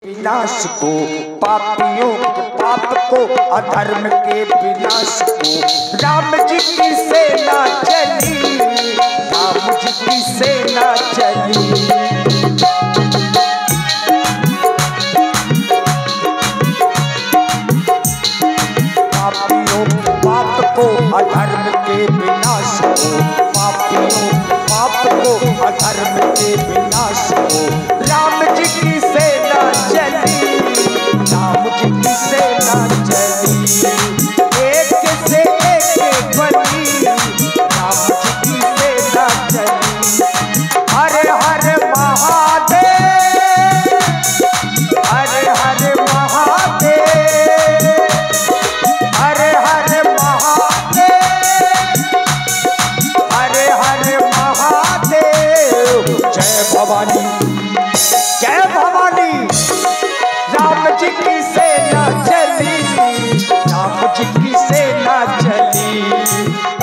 विनाश को, पापियों के पाप को, अधर्म के विनाश को। राम जी की सेना चली, राम जी की सेना चली। पापियों के पाप को, अधर्म के विनाश को, पापियों के पाप को, अधर्म के विनाश को। राम जी की सेना चली, राम जी की सेना चली। एक से एक बनी, राम जी की सेना चली। हर हर महादेव, हर हर महादेव, हर हर महादेव, हर हर महादेव। जय भवानी, जय भवानी। राम जी की सेना चली, राम जी की सेना चली।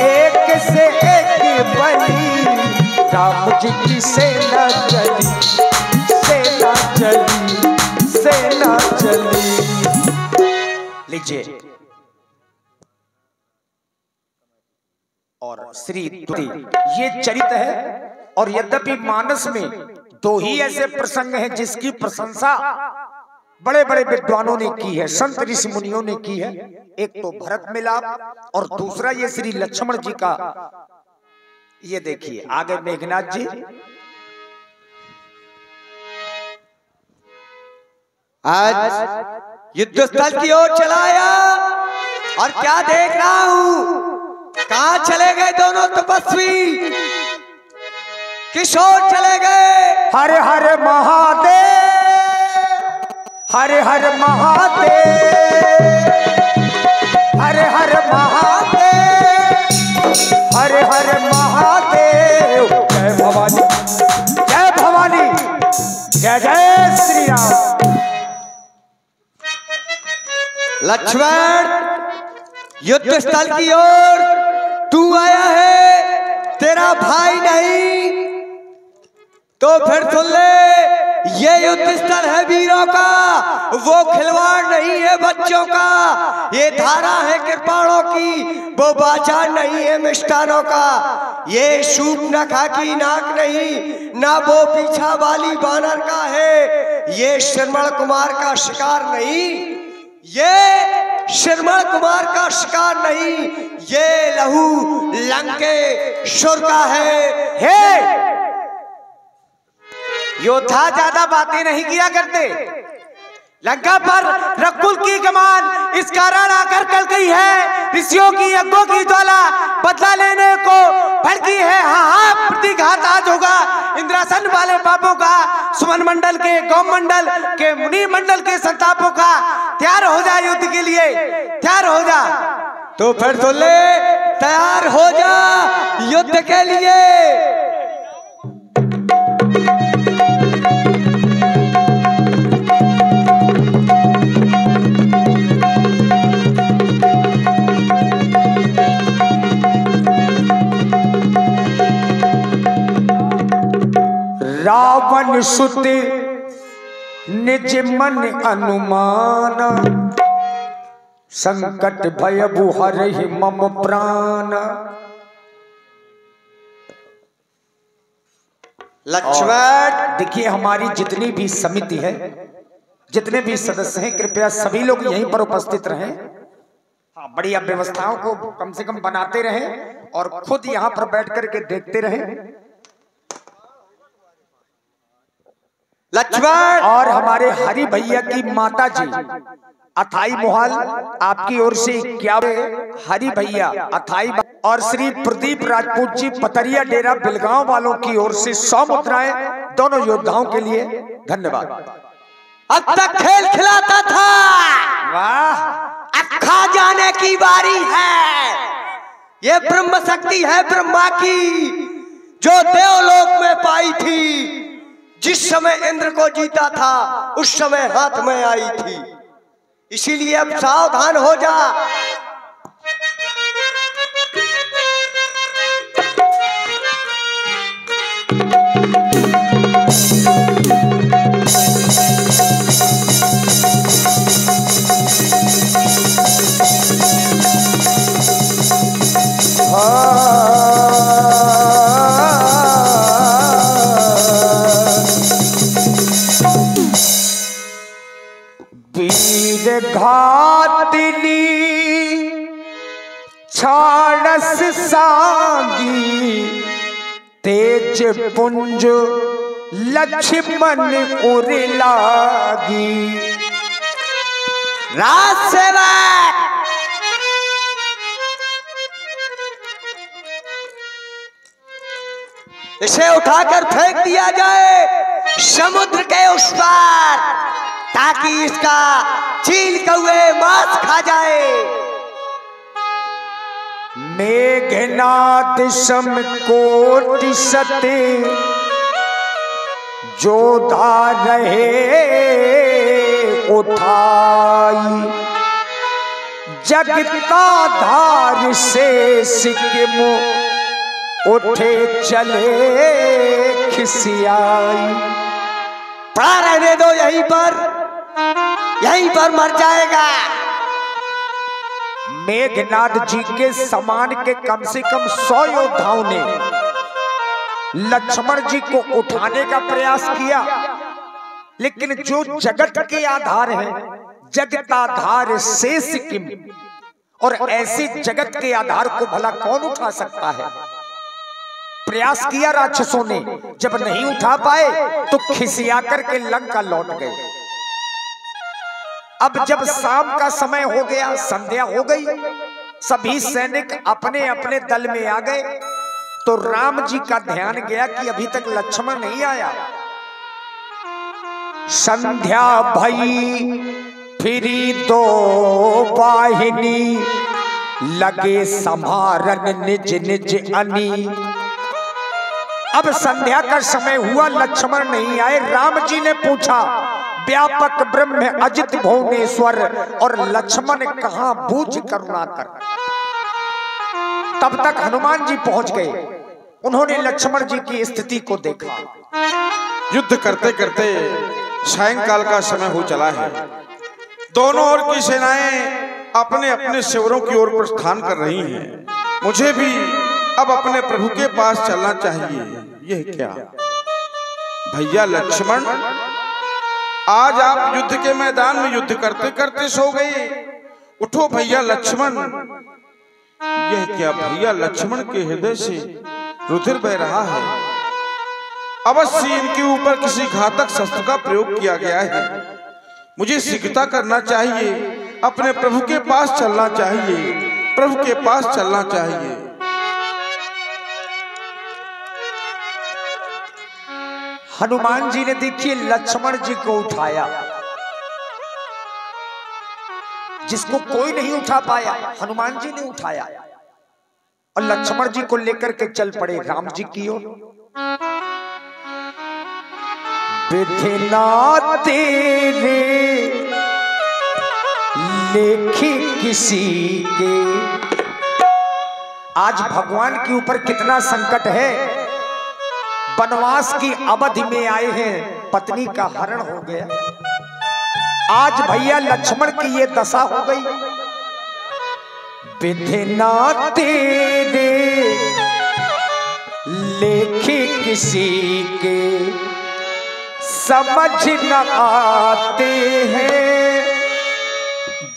एक से एक बनी, राम जी की सेना चली, सेना चली, सेना चली। लीजिए। और श्री तुलसी ये चरित्र है। और यद्यपि मानस में दो ही ऐसे प्रसंग हैं जिसकी प्रशंसा बड़े बड़े विद्वानों ने की है, संत ऋषि मुनियों ने की है। एक तो भरत मिलाप और दूसरा ये श्री लक्ष्मण जी का। ये देखिए आगे मेघनाथ जी। आज युद्ध स्थल की ओर चलाया और क्या देख रहा हूं, कहां चले गए दोनों तपस्वी, किस ओर चले गए? हर हर महादेव, हर हर महादेव, हर हर महादेव, हर हर महादेव। जय भवानी, जय भवानी, जय जय श्री राम। लक्ष्मण युद्ध स्थल की ओर तू आया है, तेरा भाई नहीं तो फिर सुन ले, ये युद्ध स्थल है वीरों का, वो खिलवाड़ नहीं है बच्चों का। ये धारा है कृपाणों की, वो बाजार नहीं है मिष्ठानों का। ये शूर्पणखा की नाक नहीं, ना वो पीछा वाली बानर का है। ये श्रमण कुमार का शिकार नहीं, ये श्रमण कुमार का शिकार नहीं, ये लहू लंकेश्वर का है। हे योद्धा ज्यादा बातें नहीं किया करते। लंका पर रकुल की कमान इस कारण आकर कल गई है। ऋषियों की यज्ञों की ज्वाला बदला लेने को भड़की है। हाँ प्रतिघात आज होगा इंद्रासन वाले पापों का, सुमन मंडल के, गौ मंडल के, मुनि मंडल के संतापों का। तैयार हो जा युद्ध के लिए, तैयार हो जा। तो फिर सुन ले, तैयार हो जा युद्ध के लिए। रावण सुत निज मन अनुमान, संकट भयबु हरहि मम प्राण। लक्ष्मण देखिए हमारी जितनी भी समिति है, जितने भी सदस्य हैं, कृपया सभी लोग यहीं पर उपस्थित रहें। हाँ, बढ़िया व्यवस्थाओं को कम से कम बनाते रहें और खुद यहाँ पर बैठ करके देखते रहें। लक्ष्मण और हमारे हरि भैया की माता जी अथाई मोहाल आपकी ओर से 51 हरि भैया अथाई, और श्री प्रदीप राजपूत जी पतरिया डेरा बिलगांव वालों की ओर से 100 मुद्राएं दोनों योद्धाओं के लिए। धन्यवाद। अब तक खेल खिलाता था, वाह, अब खा जाने की बारी है। ये ब्रह्म शक्ति है ब्रह्मा की, जो देवलोक में पाई थी। जिस समय इंद्र को जीता था उस समय हाथ में आई थी। इसीलिए अब सावधान हो जा। वीर घातिनी छाड़स सांगी तेज पुंज लक्ष्मण उर लागी। राज सेवक इसे उठाकर फेंक दिया जाए समुद्र के उस पार, ताकि इसका चील कौवे मांस खा जाए। मेघनाद सम कोटि सते जोधा रहे उठाई, जगता धार से सिक्किम उठे चले खिसियाई। पड़ा रहने दो यहीं पर मर जाएगा। मेघनाद जी के समान के कम से कम 100 योद्धाओं ने लक्ष्मण जी को उठाने का प्रयास किया, लेकिन जो जगत के आधार है, जगताधार से सिक्किम, और ऐसे जगत के आधार को भला कौन उठा सकता है। प्रयास किया राक्षसों ने, जब नहीं उठा पाए तो खिसिया करके लंका लौट गए। अब जब शाम का समय हो गया, संध्या हो गई, सभी सैनिक अपने अपने दल में आ गए, तो राम जी का ध्यान गया कि अभी तक लक्ष्मण नहीं आया। संध्या भई फिरी दो वाहिनी, लगे संभारन निज निज अनी। अब संध्या का समय हुआ, लक्ष्मण नहीं आए। राम जी ने पूछा, व्यापक ब्रह्म अजित भुवनेश्वर, और लक्ष्मण कहां बूझ करुणाकर। तब तक हनुमान जी पहुंच गए। उन्होंने लक्ष्मण जी की स्थिति को देखा। युद्ध करते करते सायंकाल का समय हो चला है। दोनों ओर की सेनाएं अपने अपने शिविरों की ओर प्रस्थान कर रही हैं। मुझे भी अब अपने प्रभु के पास चलना चाहिए। यह क्या भैया लक्ष्मण, आज आप युद्ध के मैदान में युद्ध करते करते सो गए। उठो भैया लक्ष्मण। यह क्या भैया लक्ष्मण के हृदय से रुधिर बह रहा है। अवश्य इनके ऊपर किसी घातक शस्त्र का प्रयोग किया गया है। मुझे शीघ्रता करना चाहिए, अपने प्रभु के पास चलना चाहिए, प्रभु के पास चलना चाहिए। हनुमान जी ने देखिए लक्ष्मण जी को उठाया, जिसको कोई नहीं उठा पाया, हनुमान जी ने उठाया और लक्ष्मण जी को लेकर के चल पड़े राम जी की ओर। विधिना तेरे लेखी किसी के। आज भगवान के ऊपर कितना संकट है। वनवास की अवधि में आए हैं, पत्नी का हरण हो गया। आज भैया लक्ष्मण की ये दशा हो गई। विधिना तेरे लेखे किसी के, समझ न आते हैं।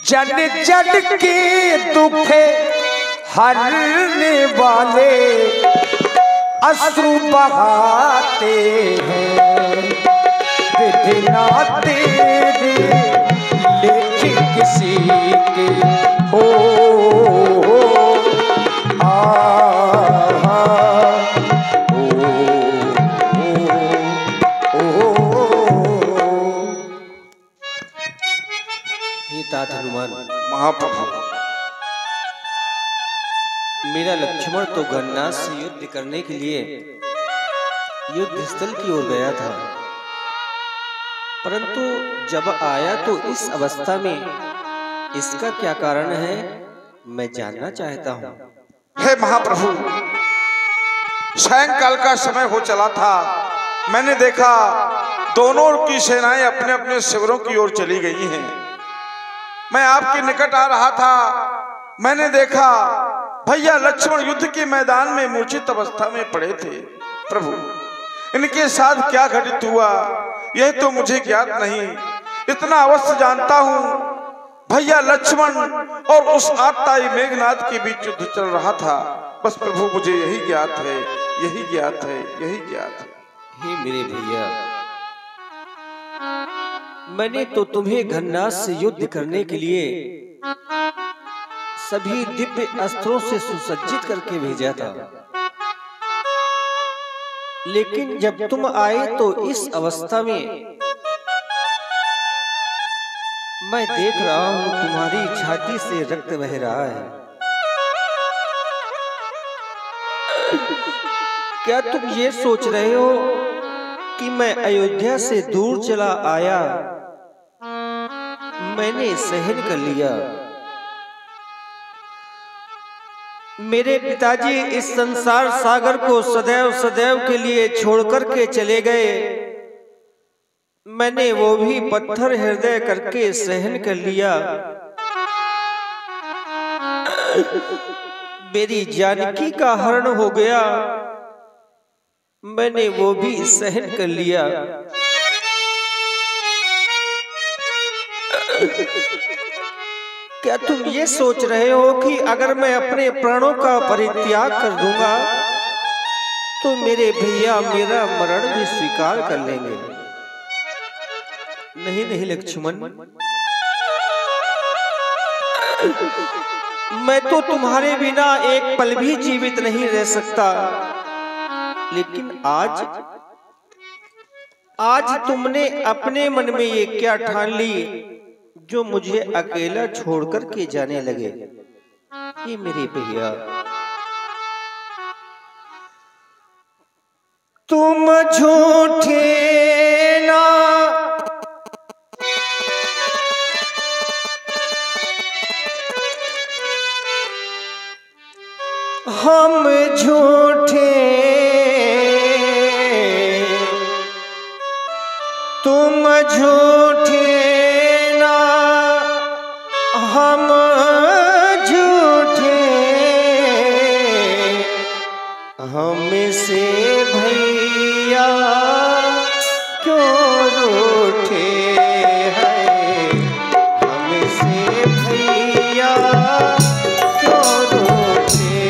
जन जन के दुखे हरने वाले अश्रु बहाते हैं। विधिना तेरे लेखे किसी के हो हनुमान महाप्रभु, मेरा लक्ष्मण तो गन्नाथ से युद्ध करने के लिए युद्ध स्थल की ओर गया था, परंतु जब आया तो इस अवस्था में। इसका क्या कारण है, मैं जानना चाहता हूँ। हे महाप्रभु, सायंकाल का समय हो चला था। मैंने देखा दोनों की सेनाएं अपने अपने शिविरों की ओर चली गई हैं। मैं आपके निकट आ रहा था, मैंने देखा भैया लक्ष्मण युद्ध के मैदान में मूर्छित अवस्था में पड़े थे। प्रभु, इनके साथ क्या घटित हुआ यह तो मुझे ज्ञात नहीं। इतना अवश्य जानता हूँ भैया लक्ष्मण और उस आत्ताई मेघनाद के बीच युद्ध चल रहा था। बस प्रभु मुझे यही ज्ञात है, यही ज्ञात है, यही ज्ञात है। हे मेरे भैया, मैंने तो तुम्हें घन्नास से युद्ध करने के लिए सभी दिव्य अस्त्रों से सुसज्जित करके भेजा था, लेकिन जब तुम आए तो इस अवस्था में मैं देख रहा हूं तुम्हारी छाती से रक्त बह रहा है। क्या तुम ये सोच रहे हो कि मैं अयोध्या से दूर चला आया, मैंने सहन कर लिया। मेरे पिताजी इस संसार सागर को सदैव सदैव के लिए छोड़कर के चले गए, मैंने वो भी पत्थर हृदय करके सहन कर लिया। मेरी जानकी का हरण हो गया, मैंने वो भी सहन कर लिया। क्या तुम ये सोच रहे हो कि अगर मैं अपने प्राणों का परित्याग कर दूंगा तो मेरे भैया मेरा मरण भी स्वीकार कर लेंगे? नहीं नहीं लक्ष्मण, मैं तो तुम्हारे बिना एक पल भी जीवित नहीं रह सकता। लेकिन आज तुमने अपने मन में ये क्या ठान ली जो मुझे अकेला छोड़कर के जाने लगे? ये मेरे भैया, तुम झूठे ना हम झूठे, तुम झूठे ना हम झूठे, हमसे भैया क्यों रूठे हैं, हमसे भैया क्यों रूठे।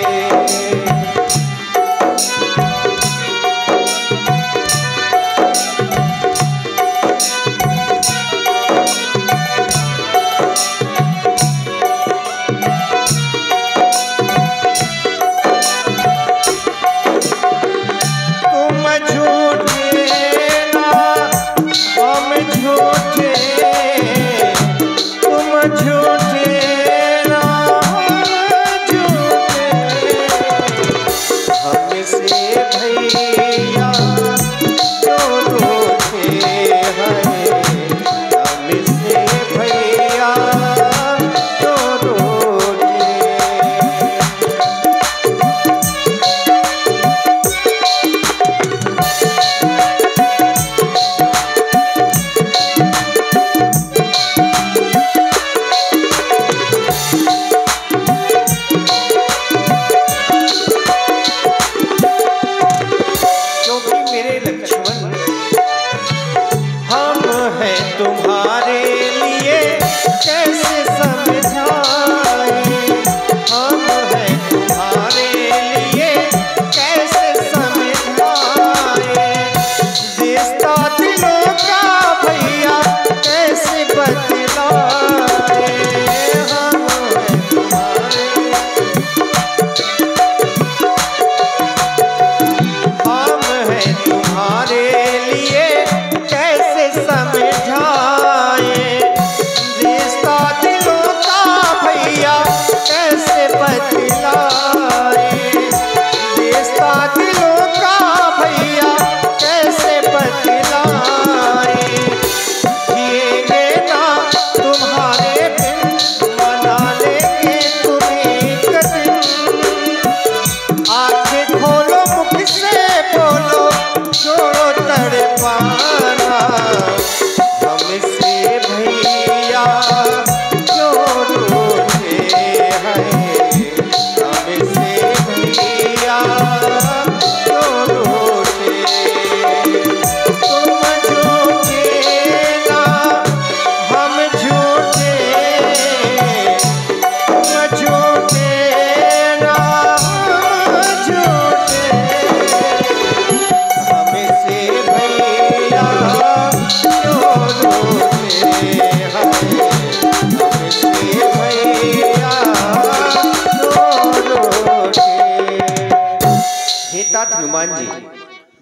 हे तात हनुमान जी,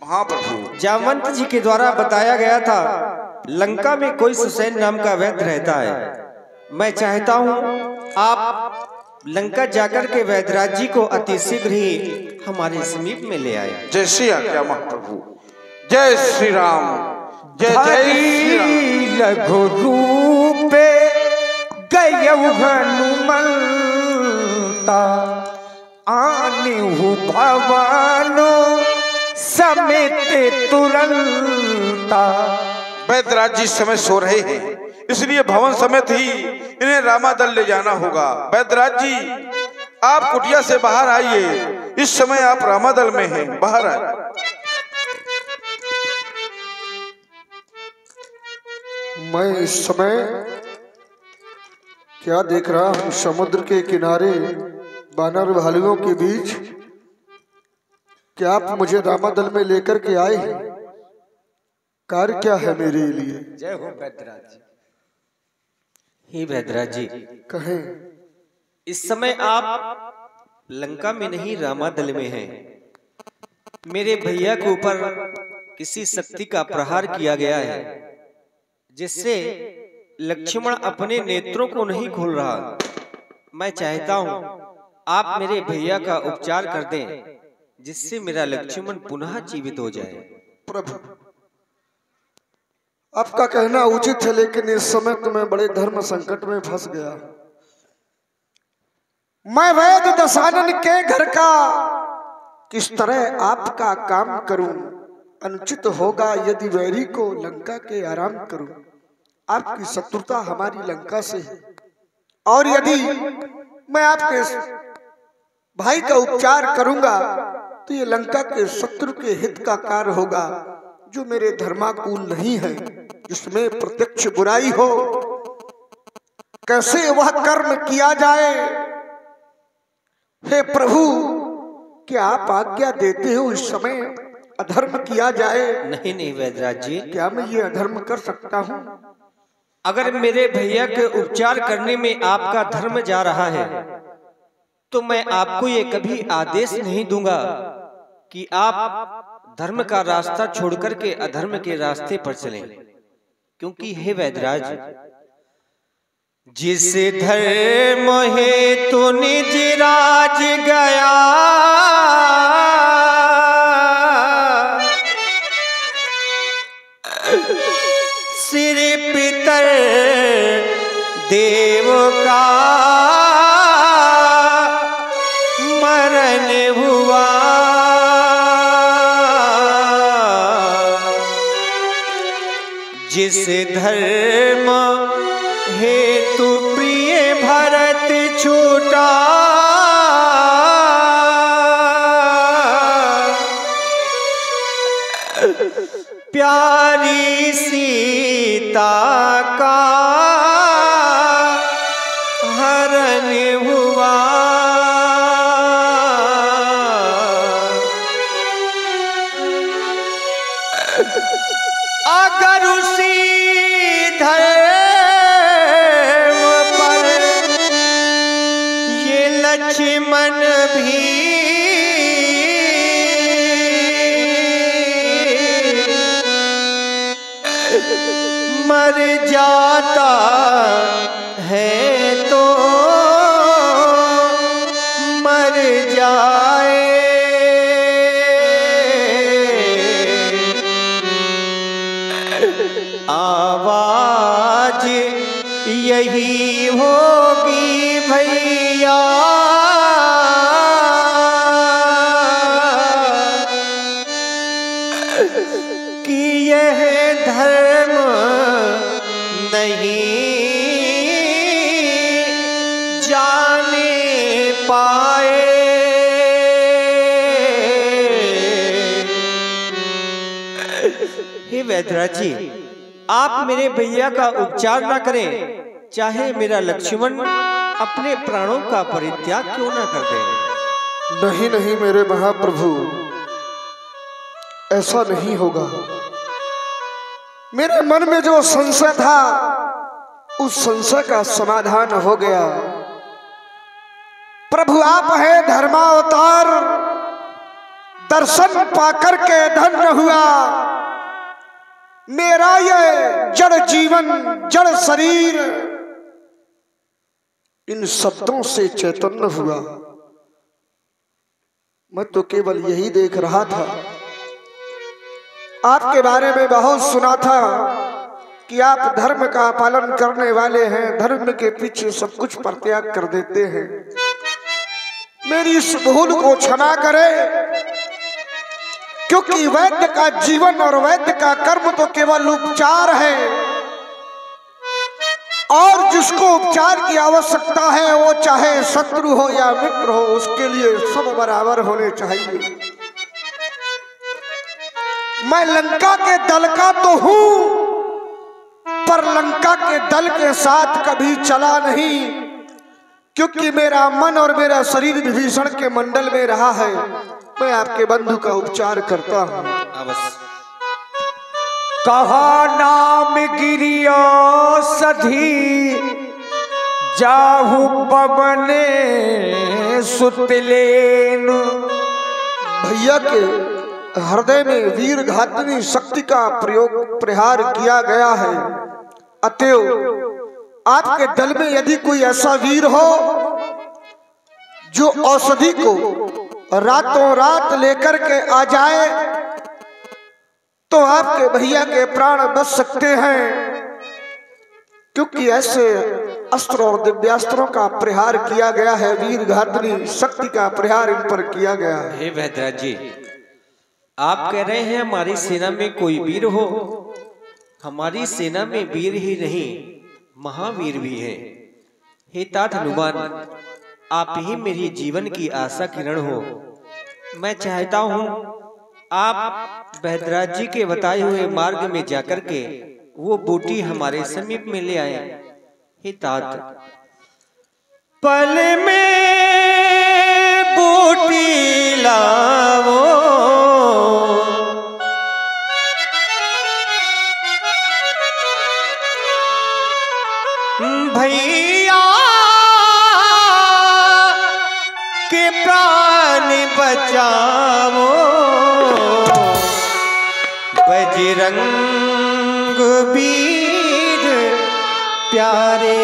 महाप्रभु, जामवंत जी के द्वारा बताया गया था लंका में कोई सुसैन नाम का वैद्य रहता है। मैं चाहता हूँ आप लंका जाकर के वैद्यराज जी को अति शीघ्र ही हमारे समीप में ले आए। जय श्री आज्ञा महाप्रभु। जय श्री राम। जय जय श्री राम। लघु रूपे गयउ हनुमंता आने हु भवानो समेत तुरंता। वैद्यराज जी समय सो रहे हैं, इसलिए भवन समेत ही इन्हें रामादल ले जाना होगा। वैद्यराज जी, आप कुटिया से बाहर आइए, इस समय आप रामादल में हैं, बाहर आए। मैं इस समय क्या देख रहा हूँ? समुद्र के किनारे बानर भालुओं के बीच क्या आप मुझे रामादल में लेकर के आए हैं? कार्य क्या है मेरे लिए? जय हो वैद्यराज जी। हे वैद्यराज जी, कहें। इस समय आप लंका में नहीं रामादल में हैं। मेरे भैया के ऊपर किसी शक्ति का प्रहार किया गया है, जिससे लक्ष्मण अपने नेत्रों को नहीं खोल रहा। मैं चाहता हूँ आप मेरे भैया का उपचार कर दें, जिससे मेरा लक्ष्मण पुनः जीवित हो जाए। प्रभु, आपका कहना उचित है, लेकिन इस समय तो मैं बड़े धर्म संकट में फंस गया। मैं वैद्य दशानन के घर का किस तरह आपका काम करूं? अनुचित होगा यदि वैरी को लंका के आराम करूं। आपकी शत्रुता हमारी लंका से है, और यदि मैं आपके भाई का उपचार करूंगा तो ये लंका के शत्रु के हित का कार्य होगा, जो मेरे धर्माकुल नहीं है, जिसमें प्रत्यक्ष बुराई हो। कैसे वह कर्म किया जाए? हे प्रभु, क्या आप आज्ञा देते हो इस समय अधर्म किया जाए? नहीं नहीं वैद्यराज जी, क्या मैं ये अधर्म कर सकता हूँ? अगर मेरे भैया के उपचार करने में आपका धर्म जा रहा है, तो मैं आपको ये कभी आदेश नहीं दूंगा कि आप धर्म का रास्ता छोड़कर के अधर्म के रास्ते पर चलें। क्योंकि हे वैद्यराज, जिस धर्म हेतु निज राज गया, सिर पितर देव का मरण हुआ। जिस धर्म हेतु प्रिय भरत छूटा, प्यारी सीता का हरण हुआ। अगर उसी धर्म पर ये लक्ष्मण भी मर जाता है तो मर जाए। आवाज यही होगी भैया, कि यह धर्म नहीं जाने पाए। हे वैद्यराज जी, आप मेरे भैया का उपचार ना करें, चाहे मेरा लक्ष्मण अपने प्राणों का परित्याग क्यों ना कर दे। नहीं नहीं मेरे महाप्रभु, ऐसा नहीं होगा। मेरे मन में जो संशय था उस संशय का समाधान हो गया। प्रभु आप है धर्मावतार, दर्शन पाकर के धन्य हुआ मेरा ये जड़ जीवन, जड़ शरीर। इन शब्दों से चैतन्य हुआ। मैं तो केवल यही देख रहा था, आपके बारे में बहुत सुना था कि आप धर्म का पालन करने वाले हैं, धर्म के पीछे सब कुछ परित्याग कर देते हैं। मेरी इस भूल को क्षमा करें, क्योंकि वैद्य का जीवन और वैद्य का कर्म तो केवल उपचार है, और जिसको उपचार की आवश्यकता है वो चाहे शत्रु हो या मित्र हो, उसके लिए सब बराबर होने चाहिए। मैं लंका के दल का तो हूं, पर लंका के दल के साथ कभी चला नहीं, क्योंकि मेरा मन और मेरा शरीर विभीषण के मंडल में रहा है। मैं आपके बंधु का उपचार करता हूं। कहा नाम गिरियो सधी, जाहु पवने सुतलेन। भैया के हृदय में वीर घातनी शक्ति का प्रहार किया गया है। अतएव आपके दल में यदि कोई ऐसा वीर हो जो औषधि को रातों रात लेकर के आ जाए, तो आपके भैया के प्राण बच सकते हैं, क्योंकि ऐसे अस्त्र और दिव्यास्त्रों का प्रहार किया गया है। वीर घातनी शक्ति का प्रहार इन पर किया गया है। हे भद्राज जी, आप कह रहे हैं हमारी सेना में कोई वीर हो। हमारी सेना में वीर ही नहीं, महावीर भी है। हे तात हनुमान, आप ही मेरी जीवन की आशा किरण हो। मैं चाहता हूँ आप भद्राज जी के बताए हुए मार्ग में जाकर के वो बूटी हमारे समीप में ले आए। हे तात, पल में बूटी लाओ, भैया के प्राण बचाओ। बजरंग वीर प्यारे,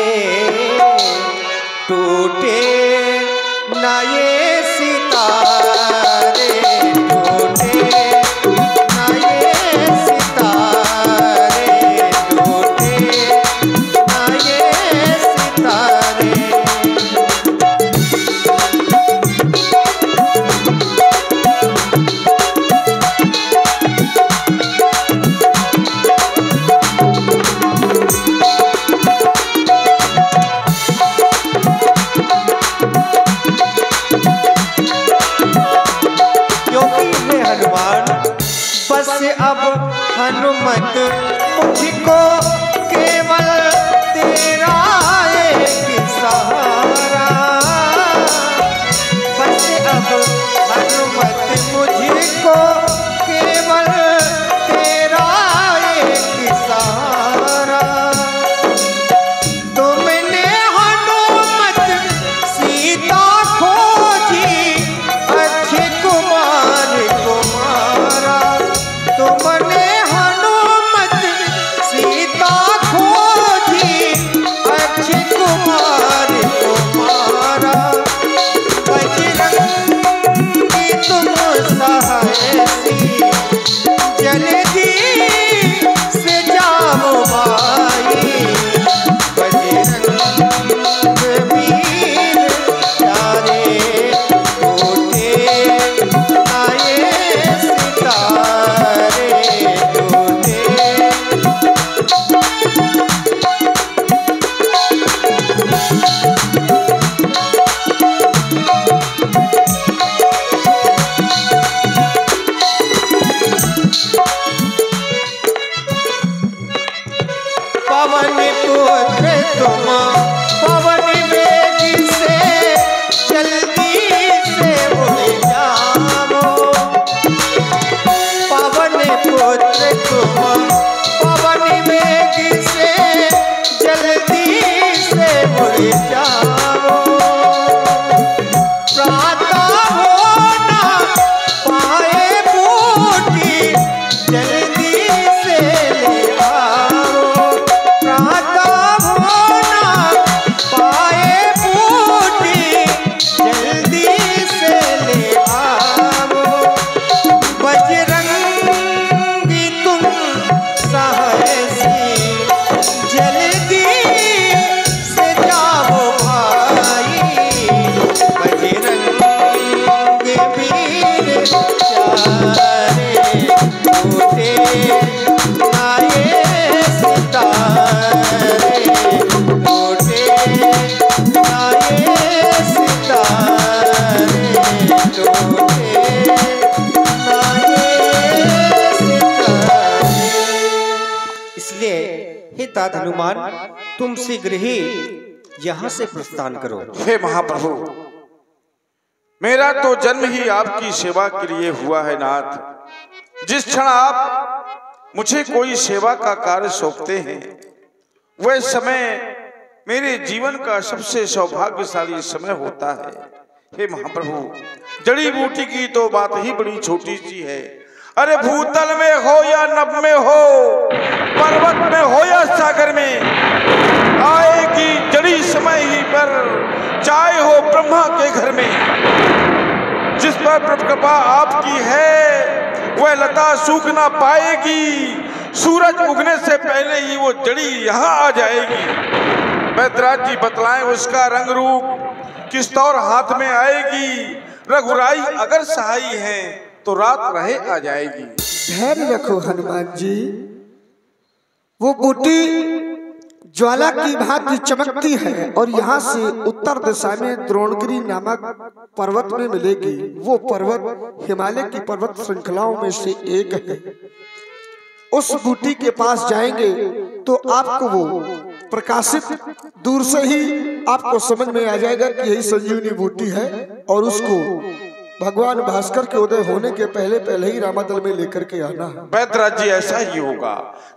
टूटे ना ये सितारे, टूटे ना ये सितारे, टूटे ना ये सितारे। अब हनुमत मुझको केवल तेरा एक सहारा, बस अब हनुमत मुझको केवल तेरा एक सहारा। तुमने हनुमत सीता खोजी, अच्छे कुमार को मारा। तुमने हनुमत सीता ले जाओ। प्रातः होना पाए बूटी जल्दी से ले आओ। प्रातः होना पाए बूटी जल्दी से ले आओ। बजरंगी तुम साहसी जल्दी से जाओ भाई। बजरंग वीर प्यारे टूटे आए सितारे। टूटे आए सितारे। टूटे इसलिए हे तात हनुमान तुम शीघ्र ही यहाँ से प्रस्थान करो। हे महाप्रभु, मेरा तो जन्म ही आपकी सेवा के लिए हुआ है नाथ। जिस क्षण आप मुझे कोई सेवा का कार्य सौंपते हैं वह समय मेरे जीवन का सबसे सौभाग्यशाली समय होता है। हे महाप्रभु, जड़ी बूटी की तो बात ही बड़ी छोटी सी है। अरे भूतल में हो या नभ में हो, पर्वत में हो या सागर में, आएगी जड़ी समय ही पर, चाहे हो ब्रह्मा के घर में। जिस पर प्रभु कृपा आपकी है वह लता सूख ना पाएगी। सूरज उगने से पहले ही वो जड़ी यहाँ आ जाएगी। बैदराज जी बतलाएं उसका रंग रूप किस तौर हाथ में आएगी। रघुराई अगर सहाई है तो रात रहे आ जाएगी। धैर्य रखो हनुमान जी। वो बूटी ज्वाला की भांति चमकती है और यहाँ से उत्तर दिशा में द्रोणगिरी नामक पर्वत में मिलेगी। वो पर्वत हिमालय की पर्वत श्रृंखलाओं में से एक है। उस बूटी के पास जाएंगे तो आपको वो प्रकाशित दूर से ही आपको समझ में आ जाएगा कि यही संजीवनी बूटी है। और उसको भगवान भास्कर के उदय होने के पहले पहले ही रामादल में लेकर के आना है। बैदराज जी ऐसा ही होगा।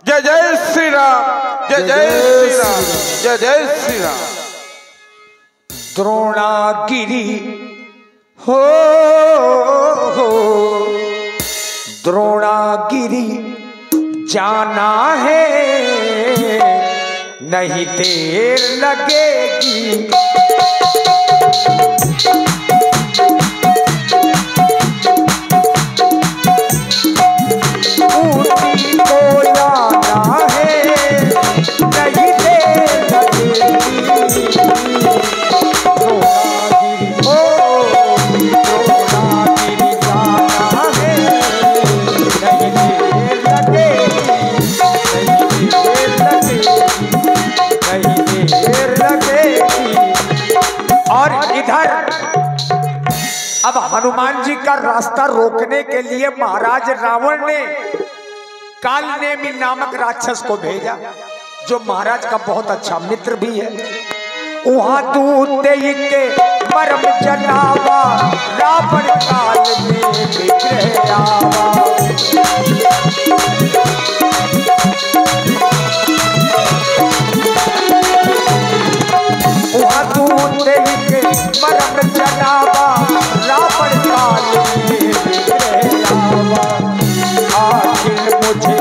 जय जय श्री राम, जय जय श्री राम, जय जय श्री राम। द्रोणागिरी हो द्रोणागिरी जाना है, नहीं देर लगेगी। ऊटी को जाना है, नहीं देर लगेगी। द्रोणागिरी हो द्रोणागिरी जाना है, नहीं देर लगेगी। नहीं देर लगेगी। और इधर अब हनुमान जी का रास्ता रोकने के लिए महाराज रावण ने कालनेमी नामक राक्षस को भेजा, जो महाराज का बहुत अच्छा मित्र भी है। वहां दूत के मरम जनावा, रावण काल में विग्रह आवा। वहां दूत के मरम जनावा, रावण काल में विग्रह आवा। आखिर मुझे